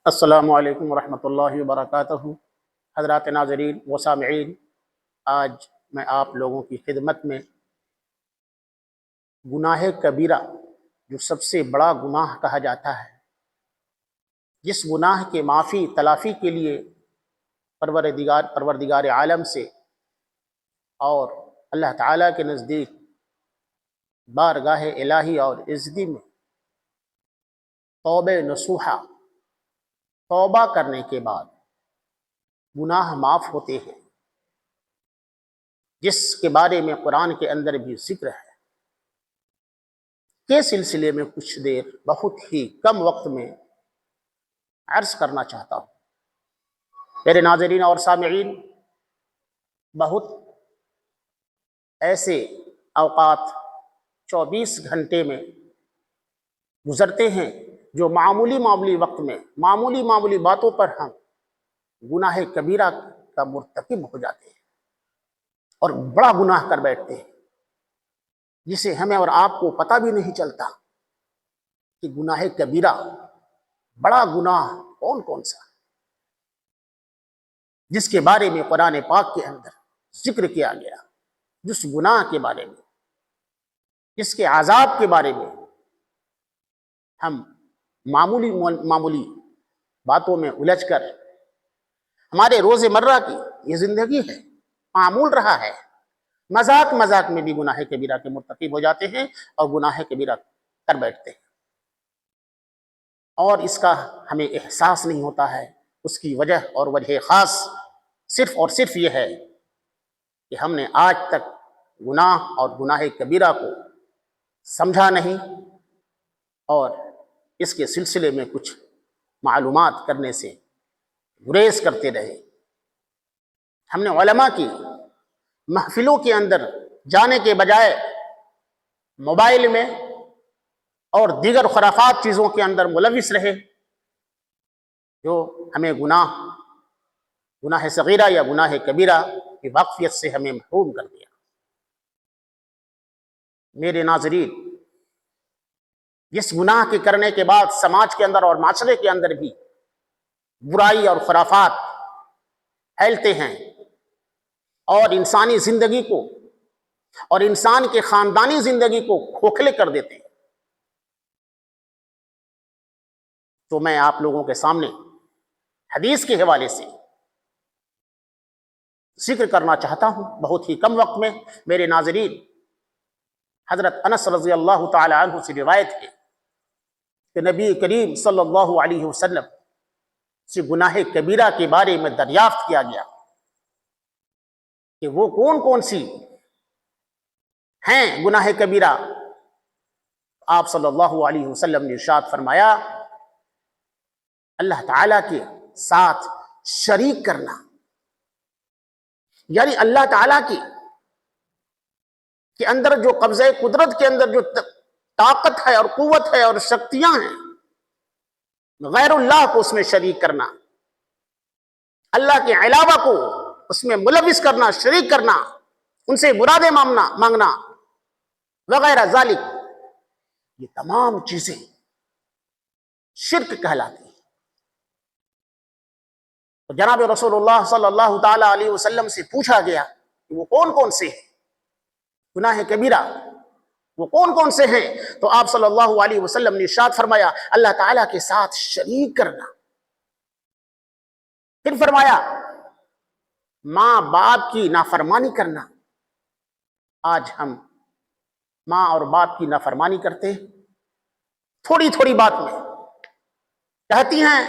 السلام علیکم ورحمۃ اللہ وبرکاتہ۔ حضرات ناظرین و سامعین، آج میں آپ لوگوں کی خدمت میں گناہ کبیرہ جو سب سے بڑا گناہ کہا جاتا ہے، جس گناہ کے معافی تلافی کے لیے پروردگار عالم سے اور اللہ تعالیٰ کے نزدیک بارگاہ الہی اور عزتی میں توبہ نصوحہ، توبہ کرنے کے بعد گناہ معاف ہوتے ہیں، جس کے بارے میں قرآن کے اندر بھی ذکر ہے، کے سلسلے میں کچھ دیر بہت ہی کم وقت میں عرض کرنا چاہتا ہوں۔ میرے ناظرین اور سامعین، بہت ایسے اوقات 24 گھنٹے میں گزرتے ہیں جو معمولی وقت میں معمولی باتوں پر ہم گناہ کبیرہ کا مرتکب ہو جاتے ہیں اور بڑا گناہ کر بیٹھتے ہیں، جسے ہمیں اور آپ کو پتہ بھی نہیں چلتا کہ گناہ کبیرہ، بڑا گناہ کون سا، جس کے بارے میں قرآن پاک کے اندر ذکر کیا گیا، جس گناہ کے بارے میں، جس کے عذاب کے بارے میں ہم معمولی باتوں میں الجھ کر ہمارے روز مرہ کی یہ زندگی ہے، معمول رہا ہے، مذاق میں بھی گناہ کبیرہ کے مرتکب ہو جاتے ہیں اور گناہ کبیرہ کر بیٹھتے ہیں، اور اس کا ہمیں احساس نہیں ہوتا ہے۔ اس کی وجہ اور وجہ خاص صرف اور صرف یہ ہے کہ ہم نے آج تک گناہ اور گناہ کبیرہ کو سمجھا نہیں اور اس کے سلسلے میں کچھ معلومات کرنے سے گریز کرتے رہے۔ ہم نے علماء کی محفلوں کے اندر جانے کے بجائے موبائل میں اور دیگر خرافات چیزوں کے اندر ملوث رہے، جو ہمیں گناہ صغیرہ یا گناہ کبیرہ کی واقفیت سے ہمیں محروم کر دیا۔ میرے ناظرین، جس گناہ کے کرنے کے بعد سماج کے اندر اور معاشرے کے اندر بھی برائی اور خرافات پھیلتے ہیں اور انسانی زندگی کو اور انسان کے خاندانی زندگی کو کھوکھلے کر دیتے ہیں، تو میں آپ لوگوں کے سامنے حدیث کے حوالے سے ذکر کرنا چاہتا ہوں بہت ہی کم وقت میں۔ میرے ناظرین، حضرت انس رضی اللہ تعالی عنہ سے روایت ہے کہ نبی کریم صلی اللہ علیہ وسلم سے گناہ کبیرہ کے بارے میں دریافت کیا گیا کہ وہ کون سی ہیں گناہ کبیرہ۔ آپ صلی اللہ علیہ وسلم نے ارشاد فرمایا، اللہ تعالیٰ کے ساتھ شریک کرنا، یعنی اللہ تعالیٰ کے اندر جو قبضہ قدرت کے اندر جو طاقت ہے اور قوت ہے اور شکتیاں ہیں، غیر اللہ کو اس میں شریک کرنا، اللہ کے علاوہ کو اس میں ملوث کرنا، شریک کرنا، ان سے مرادیں مانگنا وغیرہ ذالک، یہ تمام چیزیں شرک کہلاتی ہیں۔ تو جناب رسول اللہ صلی اللہ تعالی علیہ وسلم سے پوچھا گیا کہ وہ کون سے ہیں گناہ کبیرہ، وہ کون سے ہیں؟ تو آپ صلی اللہ علیہ وسلم نے ارشاد فرمایا، اللہ تعالیٰ کے ساتھ شریک کرنا۔ پھر فرمایا، ماں باپ کی نافرمانی کرنا۔ آج ہم ماں اور باپ کی نافرمانی کرتے ہیں، تھوڑی بات میں کہتی ہیں،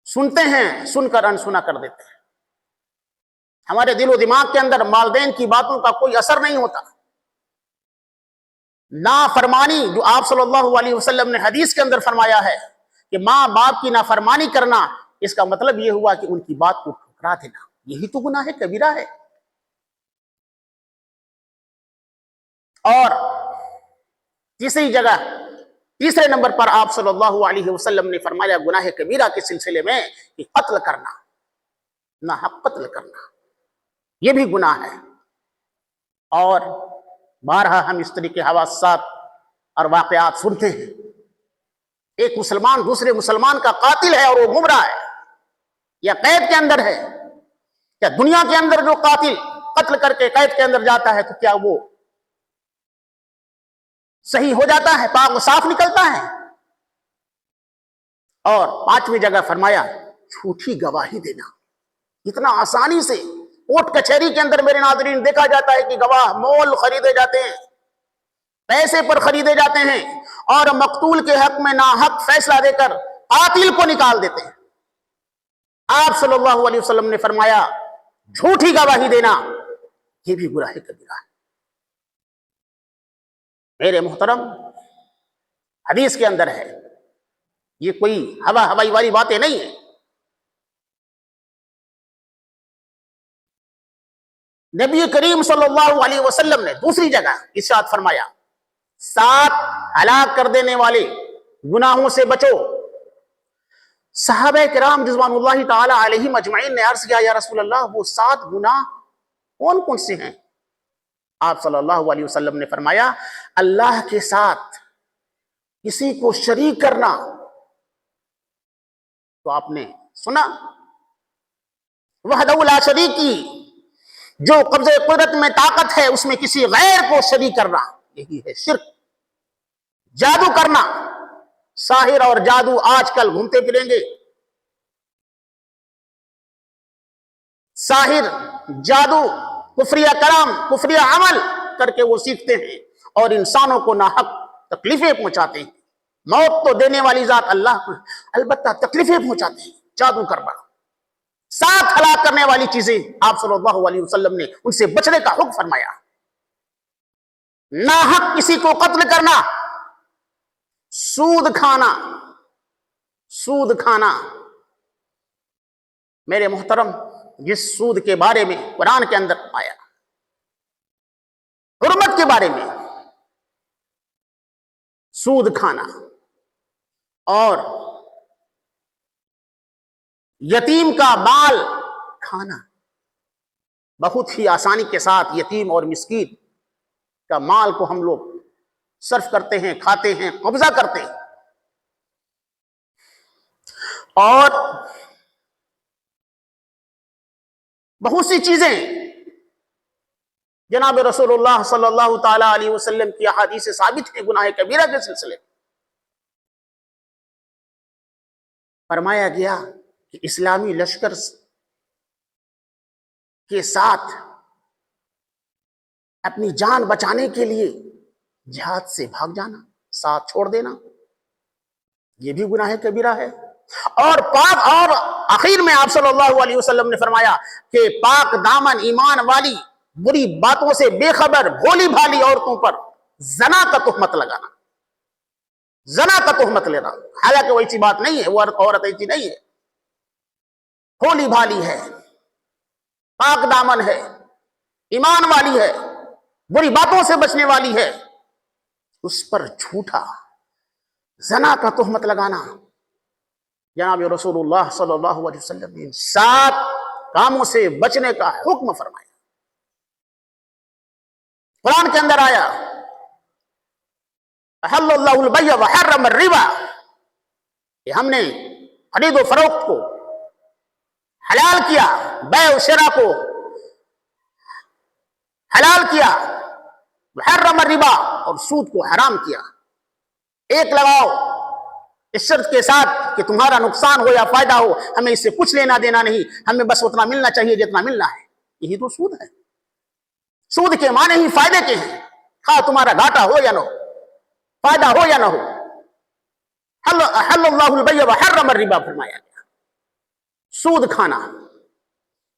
سنتے ہیں، سن کر انسنا کر دیتے ہیں، ہمارے دل و دماغ کے اندر والدین کی باتوں کا کوئی اثر نہیں ہوتا۔ نافرمانی جو آپ صلی اللہ علیہ وسلم نے حدیث کے اندر فرمایا ہے کہ ماں باپ کی نافرمانی کرنا، اس کا مطلب یہ ہوا کہ ان کی بات کو ٹھکرا دینا، یہی تو گناہ کبیرہ ہے۔ اور تیسرے نمبر پر آپ صلی اللہ علیہ وسلم نے فرمایا گناہ کبیرہ کے سلسلے میں کہ قتل کرنا، ناحق قتل کرنا، یہ بھی گناہ ہے۔ اور بارہا ہم اس طرح کے حوادثات اور واقعات سنتے ہیں ایک مسلمان دوسرے مسلمان کا قاتل ہے اور وہ گمراہ ہے یا قید کے اندر ہے، کیا دنیا کے اندر جو قاتل قتل کر کے قید کے اندر جاتا ہے تو کیا وہ صحیح ہو جاتا ہے، پاک و صاف نکلتا ہے؟ اور پانچویں جگہ فرمایا جھوٹی گواہی دینا۔ اتنا آسانی سے کوٹ کچہری کے اندر میرے ناظرین دیکھا جاتا ہے کہ گواہ مول خریدے جاتے ہیں، پیسے پر خریدے جاتے ہیں اور مقتول کے حق میں ناحق فیصلہ دے کر قاتل کو نکال دیتے ہیں۔ آپ صلی اللہ علیہ وسلم نے فرمایا جھوٹی گواہی دینا یہ بھی گناہ کبیرہ ہے۔ میرے محترم، حدیث کے اندر ہے، یہ کوئی ہوائی والی باتیں نہیں ہیں۔ نبی کریم صلی اللہ علیہ وسلم نے دوسری جگہ ارشاد فرمایا 7 ہلاک کر دینے والے گناہوں سے بچو۔ صحابہ کرام رضوان اللہ تعالی علیہم اجمعین نے عرض کیا یا رسول اللہ وہ 7 گناہ کون کون سے ہیں؟ آپ صلی اللہ علیہ وسلم نے فرمایا اللہ کے ساتھ کسی کو شریک کرنا، تو آپ نے سنا وحدہ لا شریک کی، جو قبضہ قدرت میں طاقت ہے اس میں کسی غیر کو شریک کرنا، یہی ہے شرک۔ جادو کرنا، ساحر اور جادو آج کل گھومتے پھریں گے، ساحر جادو کفریہ کلام کفریہ عمل کر کے وہ سیکھتے ہیں اور انسانوں کو ناحق تکلیفیں پہنچاتے ہیں۔ موت تو دینے والی ذات اللہ کو، البتہ تکلیفیں پہنچاتے ہیں۔ جادو کرنا، 7 ہلاک کرنے والی چیزیں آپ صلی اللہ علیہ وسلم نے ان سے بچنے کا حکم فرمایا۔ ناحق کسی کو قتل کرنا، سود کھانا، سود کھانا۔ میرے محترم، جس سود کے بارے میں قرآن کے اندر آیا، حرمت کے بارے میں، سود کھانا اور یتیم کا مال کھانا، بہت ہی آسانی کے ساتھ یتیم اور مسکین کا مال کو ہم لوگ صرف کرتے ہیں، کھاتے ہیں، قبضہ کرتے ہیں۔ اور بہت سی چیزیں جناب رسول اللہ صلی اللہ تعالی علیہ وسلم کی احادیث سے ثابت ہیں گناہ کبیرہ کے سلسلے۔ فرمایا گیا کہ اسلامی لشکر کے ساتھ اپنی جان بچانے کے لیے جہاد سے بھاگ جانا، ساتھ چھوڑ دینا، یہ بھی گناہ کبیرہ ہے۔ اور پاک، اور آخر میں آپ صلی اللہ علیہ وسلم نے فرمایا کہ پاک دامن ایمان والی بری باتوں سے بے خبر بھولی بھالی عورتوں پر زنا کا تہمت لگانا، زنا کا تہمت لینا، حالانکہ وہ ایسی بات نہیں ہے، وہ عورت ایسی نہیں ہے، بھولی بھالی ہے، پاک دامن ہے، ایمان والی ہے، بری باتوں سے بچنے والی ہے، اس پر جھوٹا زنا کا تہمت لگانا۔ جناب رسول اللہ صلی اللہ علیہ وسلم نے 7 کاموں سے بچنے کا حکم فرمایا۔ قرآن کے اندر آیا احل اللہ البیع وحرم الربا، کہ ہم نے خرید و فروخت کو حلال کیا، بیع و شراء کو حلال کیا، وحرم الربا، اور سود کو حرام کیا۔ ایک لگاؤ اس شرط کے ساتھ کہ تمہارا نقصان ہو یا فائدہ ہو ہمیں اس سے کچھ لینا دینا نہیں، ہمیں بس اتنا ملنا چاہیے جتنا ملنا ہے۔ یہی تو سود ہے۔ سود کے معنی ہی فائدے کے ہیں، خواہ تمہارا گھاٹا ہو یا نہ ہو، فائدہ ہو یا نہ ہو۔ حل اللہ البیع وحرم الربا فرمایا گیا۔ سود کھانا،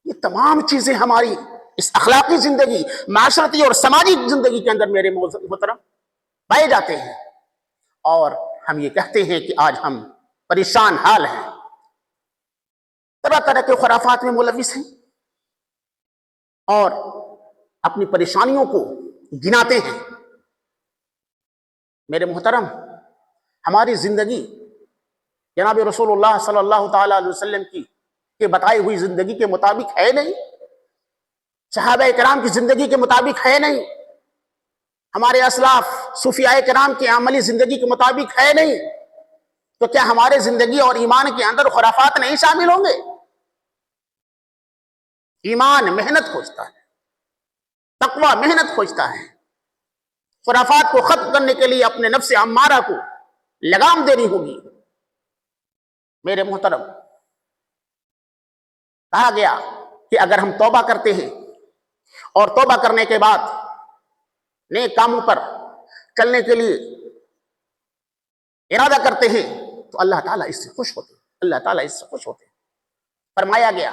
یہ تمام چیزیں ہماری اس اخلاقی زندگی، معاشرتی اور سماجی زندگی کے اندر میرے محترم پائے جاتے ہیں، اور ہم یہ کہتے ہیں کہ آج ہم پریشان حال ہیں، طرح طرح کے خرافات میں ملوث ہیں اور اپنی پریشانیوں کو گناتے ہیں۔ میرے محترم، ہماری زندگی جناب رسول اللہ صلی اللہ تعالی علیہ وسلم کی بتائی ہوئی زندگی کے مطابق ہے نہیں، صحابہ کرام کی زندگی کے مطابق ہے نہیں، ہمارے اسلاف صوفیاء کرام کی عملی زندگی کے مطابق ہے نہیں۔ تو کیا ہمارے زندگی اور ایمان کے اندر خرافات نہیں شامل ہوں گے؟ ایمان محنت کھوجتا ہے، تقوی محنت کھوجتا ہے، خرافات کو ختم کرنے کے لیے اپنے نفس امارہ کو لگام دینی ہوگی۔ میرے محترم، کہا گیا کہ اگر ہم توبہ کرتے ہیں اور توبہ کرنے کے بعد نیک کاموں پر چلنے کے لیے ارادہ کرتے ہیں تو اللہ تعالیٰ اس سے خوش ہوتے ہیں، اللہ تعالیٰ اس سے خوش ہوتے ہیں۔ فرمایا گیا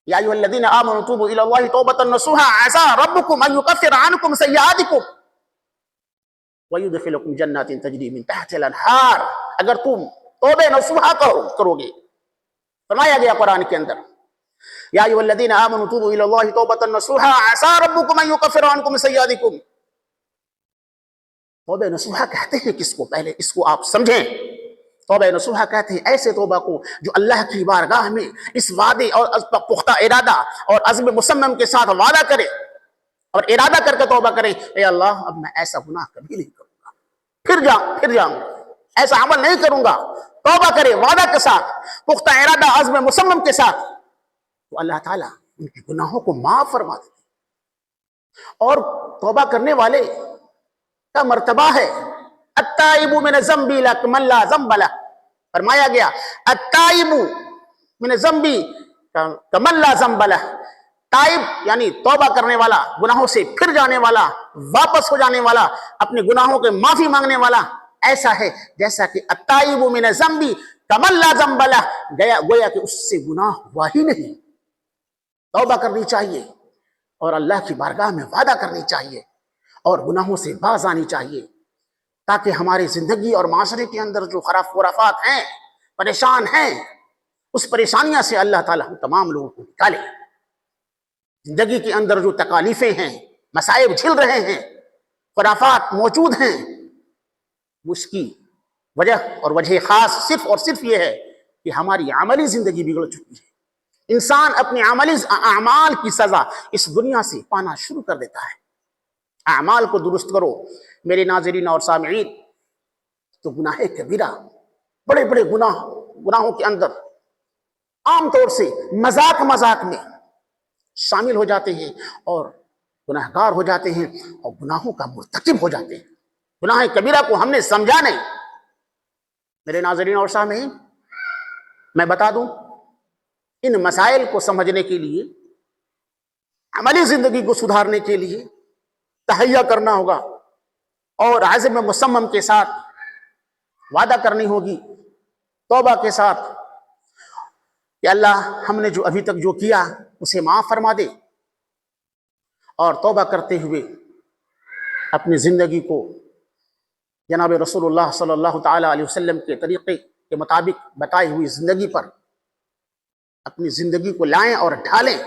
یا ایھا الذین آمنوا توبوا الی اللہ توبۃ نصوحا عسى ربکم ان یکفر عنکم سیئاتکم ویدخلکم جنات تجری من تحتها الانہار۔ اگر تم توبہ نصوحا کرو گے، فرمایا گیا قرآن کے اندر یا ایھا الذین آمنوا توبوا الی اللہ توبۃ نصوحا عسى ربکم ان یکفر عنکم سیئاتکم۔ توبہ نصوحا کہتے ہیں کس کو؟ پہلے اس کو آپ سمجھیں۔ توبہ نصوحا کہتے ہیں ایسے توبہ کو جو اللہ کی بارگاہ میں اس وعدے اور پختہ ارادہ اور عزم مصمم کے ساتھ وعدہ کرے اور ارادہ کر کے توبہ کرے، اے اللہ اب میں ایسا گناہ کبھی نہیں کروں گا، پھر جاؤں گا، ایسا عمل نہیں کروں گا۔ توبہ کرے وعدہ کے ساتھ، پختہ ارادہ عزم مصمم کے ساتھ، تو اللہ تعالیٰ ان کے گناہوں کو معاف فرما دیتے ہیں۔ اور توبہ کرنے والے کا مرتبہ ہے التائب من الذنب کمن لا ذنب لہ۔ فرمایا گیا التائب من الذنب کمن لا ذنب لہ۔ تائب یعنی توبہ کرنے والا، گناہوں سے پھر جانے والا، واپس ہو جانے والا، اپنے گناہوں کے معافی مانگنے والا ایسا ہے جیسا کہ التائب من الذنب کمن لا ذنب لہ، گویا کہ اس سے گناہ ہوا ہی نہیں۔ توبہ کرنی چاہیے اور اللہ کی بارگاہ میں وعدہ کرنی چاہیے اور گناہوں سے باز آنی چاہیے، تاکہ ہماری زندگی اور معاشرے کے اندر جو خرافات ہیں، پریشان ہیں، اس پریشانیاں سے اللہ تعالیٰ ہم تمام لوگوں کو نکالے۔ زندگی کے اندر جو تکالیفیں ہیں، مصائب جھل رہے ہیں، خرافات موجود ہیں، اس کی وجہ اور وجہ خاص صرف اور صرف یہ ہے کہ ہماری عملی زندگی بگڑ چکی ہے۔ انسان اپنے عملی اعمال کی سزا اس دنیا سے پانا شروع کر دیتا ہے۔ اعمال کو درست کرو میرے ناظرین اور سامعین، تو گناہ کبیرہ، بڑے بڑے گناہوں کے اندر عام طور سے مذاق میں شامل ہو جاتے ہیں اور گناہگار ہو جاتے ہیں اور گناہوں کا مرتکب ہو جاتے ہیں۔ گناہ کبیرہ کو ہم نے سمجھا نہیں۔ میرے ناظرین اور سامعین، میں بتا دوں، ان مسائل کو سمجھنے کے لیے، عملی زندگی کو سدھارنے کے لیے تہیہ کرنا ہوگا اور عزم مصمم کے ساتھ وعدہ کرنی ہوگی، توبہ کے ساتھ کہ اللہ ہم نے جو ابھی تک جو کیا اسے معاف فرما دے، اور توبہ کرتے ہوئے اپنی زندگی کو جناب رسول اللہ صلی اللہ تعالیٰ علیہ وسلم کے طریقے کے مطابق بتائی ہوئی زندگی پر اپنی زندگی کو لائیں اور ڈھالیں،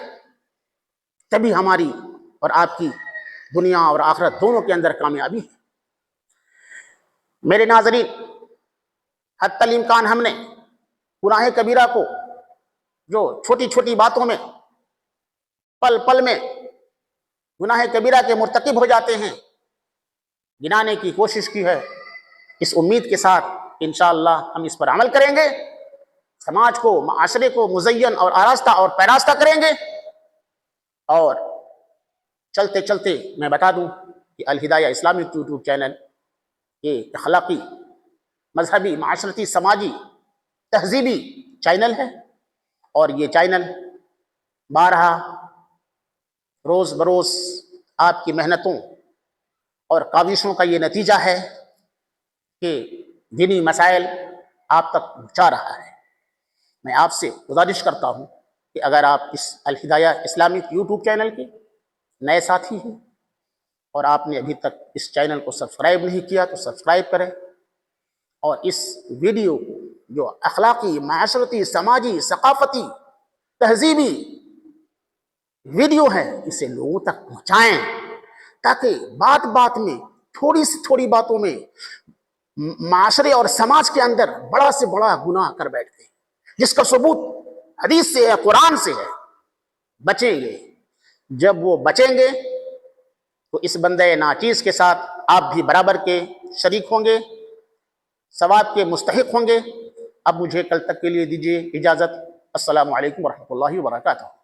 تبھی ہماری اور آپ کی دنیا اور آخرت دونوں کے اندر کامیابی ہے۔ میرے ناظرین، حتی الامکان ہم نے گناہ کبیرہ کو، جو چھوٹی چھوٹی باتوں میں، پل پل میں گناہ کبیرہ کے مرتکب ہو جاتے ہیں، گنانے کی کوشش کی ہے، اس امید کے ساتھ انشاءاللہ ہم اس پر عمل کریں گے، سماج کو، معاشرے کو مزین اور آراستہ اور پیراستہ کریں گے۔ اور چلتے چلتے میں بتا دوں کہ الہدایہ اسلامک یوٹیوب چینل یہ اخلاقی، مذہبی، معاشرتی، سماجی، تہذیبی چینل ہے، اور یہ چینل بارہا روز بروز آپ کی محنتوں اور کاوشوں کا یہ نتیجہ ہے کہ دینی مسائل آپ تک پہنچا رہا ہے۔ میں آپ سے گزارش کرتا ہوں کہ اگر آپ اس الہدایہ اسلامک یوٹیوب چینل کے نئے ساتھی ہیں اور آپ نے ابھی تک اس چینل کو سبسکرائب نہیں کیا تو سبسکرائب کریں، اور اس ویڈیو کو، جو اخلاقی، معاشرتی، سماجی، ثقافتی، تہذیبی ویڈیو ہے، اسے لوگوں تک پہنچائیں، تاکہ بات بات میں، تھوڑی سی تھوڑی باتوں میں معاشرے اور سماج کے اندر بڑا سے بڑا گناہ کر بیٹھتے ہیں، جس کا ثبوت حدیث سے ہے، قرآن سے ہے۔ بچیں گے، جب وہ بچیں گے تو اس بندے ناچیز کے ساتھ آپ بھی برابر کے شریک ہوں گے، ثواب کے مستحق ہوں گے۔ اب مجھے کل تک کے لیے دیجیے اجازت۔ السلام علیکم ورحمۃ اللہ وبرکاتہ۔